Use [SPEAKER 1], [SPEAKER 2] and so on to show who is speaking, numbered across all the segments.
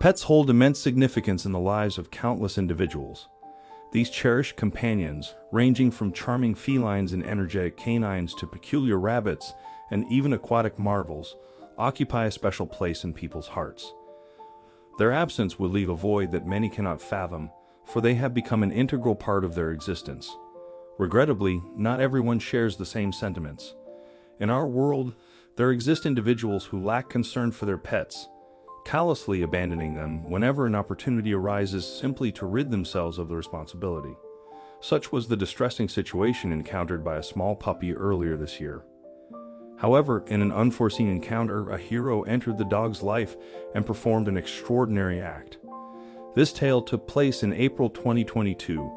[SPEAKER 1] Pets hold immense significance in the lives of countless individuals. These cherished companions, ranging from charming felines and energetic canines to peculiar rabbits and even aquatic marvels, occupy a special place in people's hearts. Their absence would leave a void that many cannot fathom, for they have become an integral part of their existence. Regrettably, not everyone shares the same sentiments. In our world, there exist individuals who lack concern for their pets, callously abandoning them whenever an opportunity arises simply to rid themselves of the responsibility. Such was the distressing situation encountered by a small puppy earlier this year. However, in an unforeseen encounter, a hero entered the dog's life and performed an extraordinary act. This tale took place in April 2022,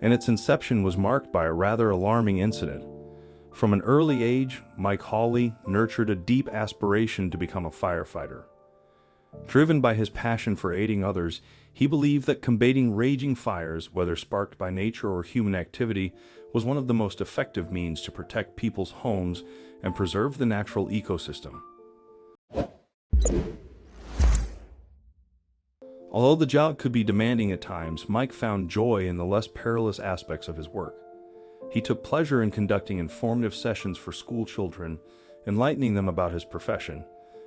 [SPEAKER 1] and its inception was marked by a rather alarming incident. From an early age, Mike Hawley nurtured a deep aspiration to become a firefighter. Driven by his passion for aiding others, he believed that combating raging fires, whether sparked by nature or human activity, was one of the most effective means to protect people's homes and preserve the natural ecosystem. Although the job could be demanding at times, Mike found joy in the less perilous aspects of his work. He took pleasure in conducting informative sessions for school children, enlightening them about his profession,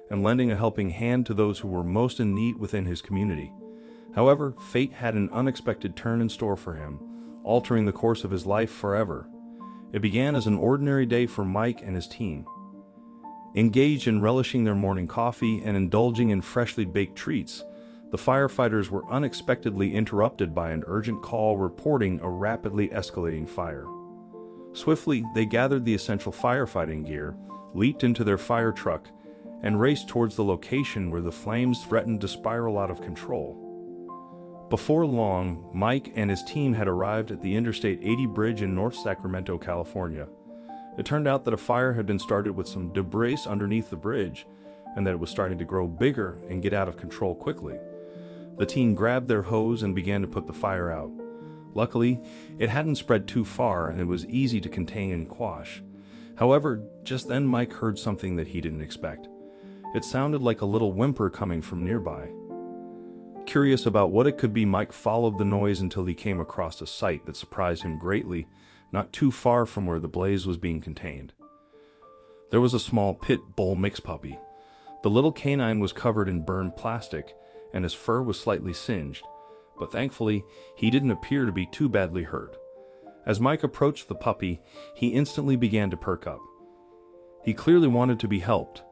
[SPEAKER 1] and lending a helping hand to those who were most in need within his community. However, fate had an unexpected turn in store for him, altering the course of his life forever. It began as an ordinary day for Mike and his team. Engaged in relishing their morning coffee and indulging in freshly baked treats, the firefighters were unexpectedly interrupted by an urgent call reporting a rapidly escalating fire. Swiftly, they gathered the essential firefighting gear, leaped into their fire truck, and raced towards the location where the flames threatened to spiral out of control. Before long, Mike and his team had arrived at the Interstate 80 bridge in North Sacramento, California. It turned out that a fire had been started with some debris underneath the bridge, and that it was starting to grow bigger and get out of control quickly. The team grabbed their hose and began to put the fire out. Luckily, it hadn't spread too far and it was easy to contain and quash. However, just then Mike heard something that he didn't expect. It sounded like a little whimper coming from nearby. Curious about what it could be, Mike followed the noise until he came across a sight that surprised him greatly, not too far from where the blaze was being contained. There was a small pit bull mix puppy. The little canine was covered in burned plastic, and his fur was slightly singed, but thankfully, he didn't appear to be too badly hurt. As Mike approached the puppy, he instantly began to perk up. He clearly wanted to be helped.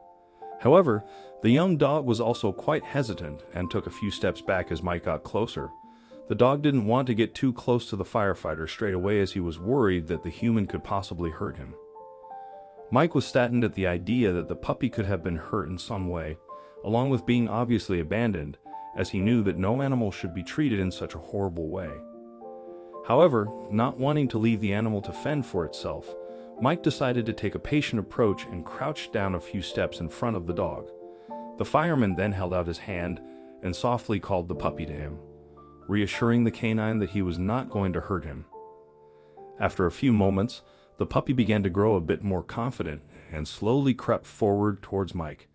[SPEAKER 1] However, the young dog was also quite hesitant and took a few steps back as Mike got closer. The dog didn't want to get too close to the firefighter straight away as he was worried that the human could possibly hurt him. Mike was saddened at the idea that the puppy could have been hurt in some way, along with being obviously abandoned, as he knew that no animal should be treated in such a horrible way. However, not wanting to leave the animal to fend for itself, Mike decided to take a patient approach and crouched down a few steps in front of the dog. The fireman then held out his hand and softly called the puppy to him, reassuring the canine that he was not going to hurt him. After a few moments, the puppy began to grow a bit more confident and slowly crept forward towards Mike.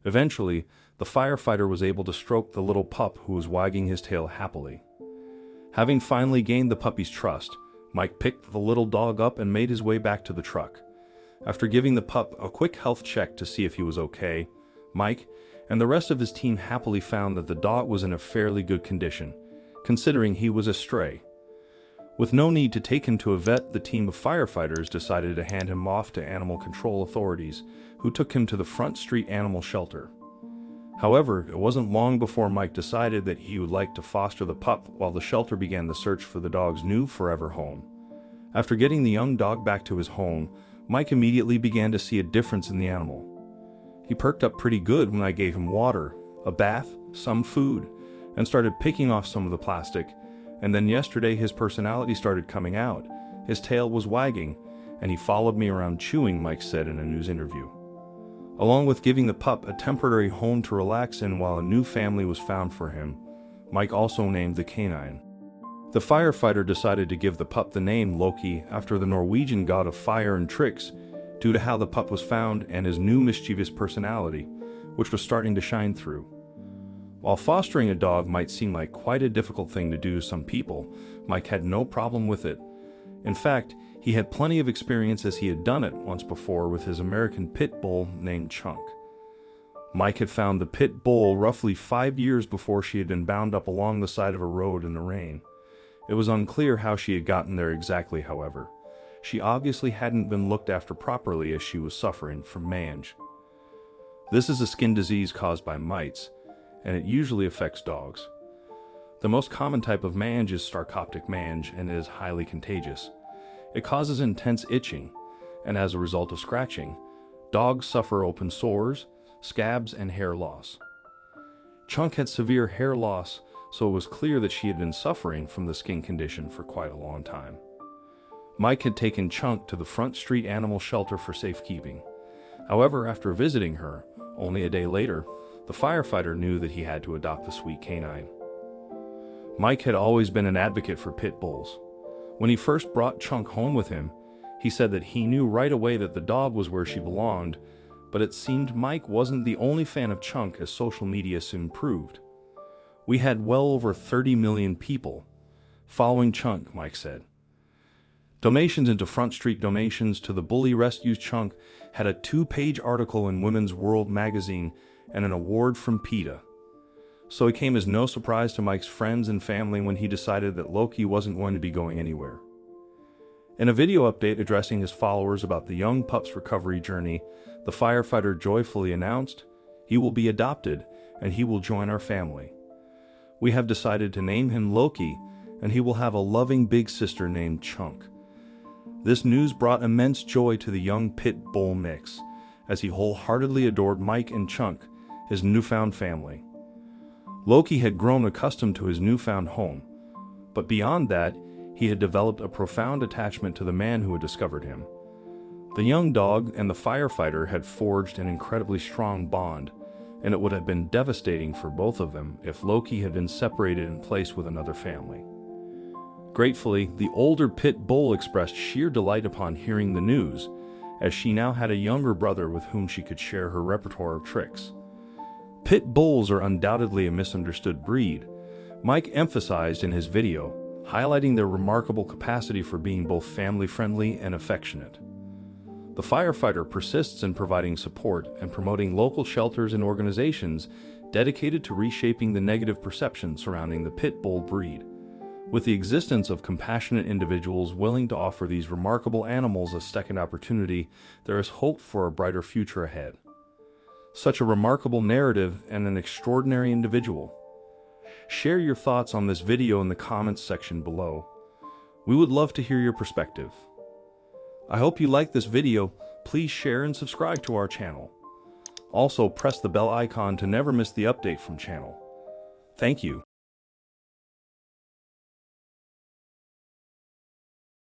[SPEAKER 1] Eventually, the firefighter was able to stroke the little pup who was wagging his tail happily. Having finally gained the puppy's trust, Mike picked the little dog up and made his way back to the truck. After giving the pup a quick health check to see if he was okay, Mike and the rest of his team happily found that the dog was in a fairly good condition, considering he was a stray. With no need to take him to a vet, the team of firefighters decided to hand him off to animal control authorities, who took him to the Front Street Animal Shelter. However, it wasn't long before Mike decided that he would like to foster the pup while the shelter began the search for the dog's new forever home. After getting the young dog back to his home, Mike immediately began to see a difference in the animal. He perked up pretty good when I gave him water, a bath, some food, and started picking off some of the plastic, and then yesterday his personality started coming out, his tail was wagging, and he followed me around chewing, Mike said in a news interview. Along with giving the pup a temporary home to relax in while a new family was found for him, Mike also named the canine. The firefighter decided to give the pup the name Loki after the Norwegian god of fire and tricks, due to how the pup was found and his new mischievous personality, which was starting to shine through. While fostering a dog might seem like quite a difficult thing to do to some people, Mike had no problem with it. In fact, he had plenty of experience as he had done it once before with his American pit bull named Chunk. Mike had found the pit bull roughly 5 years before she had been bound up along the side of a road in the rain. It was unclear how she had gotten there exactly, however. She obviously hadn't been looked after properly as she was suffering from mange. This is a skin disease caused by mites, and it usually affects dogs. The most common type of mange is sarcoptic mange, and it is highly contagious. It causes intense itching, and as a result of scratching, dogs suffer open sores, scabs, and hair loss. Chunk had severe hair loss, so it was clear that she had been suffering from the skin condition for quite a long time. Mike had taken Chunk to the Front Street Animal Shelter for safekeeping. However, after visiting her, only a day later, the firefighter knew that he had to adopt the sweet canine. Mike had always been an advocate for pit bulls. When he first brought Chunk home with him, he said that he knew right away that the dog was where she belonged, but it seemed Mike wasn't the only fan of Chunk as social media soon proved. We had well over 30 million people following Chunk, Mike said. Donations into Front Street Donations to the Bully Rescues Chunk had a 2-page article in Women's World magazine and an award from PETA. So it came as no surprise to Mike's friends and family when he decided that Loki wasn't going to be going anywhere. In a video update addressing his followers about the young pup's recovery journey, the firefighter joyfully announced, "He will be adopted, and he will join our family. We have decided to name him Loki, and he will have a loving big sister named Chunk." This news brought immense joy to the young pit bull mix, as he wholeheartedly adored Mike and Chunk, his newfound family. Loki had grown accustomed to his newfound home, but beyond that, he had developed a profound attachment to the man who had discovered him. The young dog and the firefighter had forged an incredibly strong bond, and it would have been devastating for both of them if Loki had been separated and placed with another family. Gratefully, the older pit bull expressed sheer delight upon hearing the news, as she now had a younger brother with whom she could share her repertoire of tricks. Pit bulls are undoubtedly a misunderstood breed, Mike emphasized in his video, highlighting their remarkable capacity for being both family-friendly and affectionate. The firefighter persists in providing support and promoting local shelters and organizations dedicated to reshaping the negative perception surrounding the pit bull breed. With the existence of compassionate individuals willing to offer these remarkable animals a second opportunity, there is hope for a brighter future ahead. Such a remarkable narrative and an extraordinary individual. Share your thoughts on this video in the comments section below. We would love to hear your perspective. I hope you liked this video. Please share and subscribe to our channel. Also, press the bell icon to never miss the update from channel. Thank you.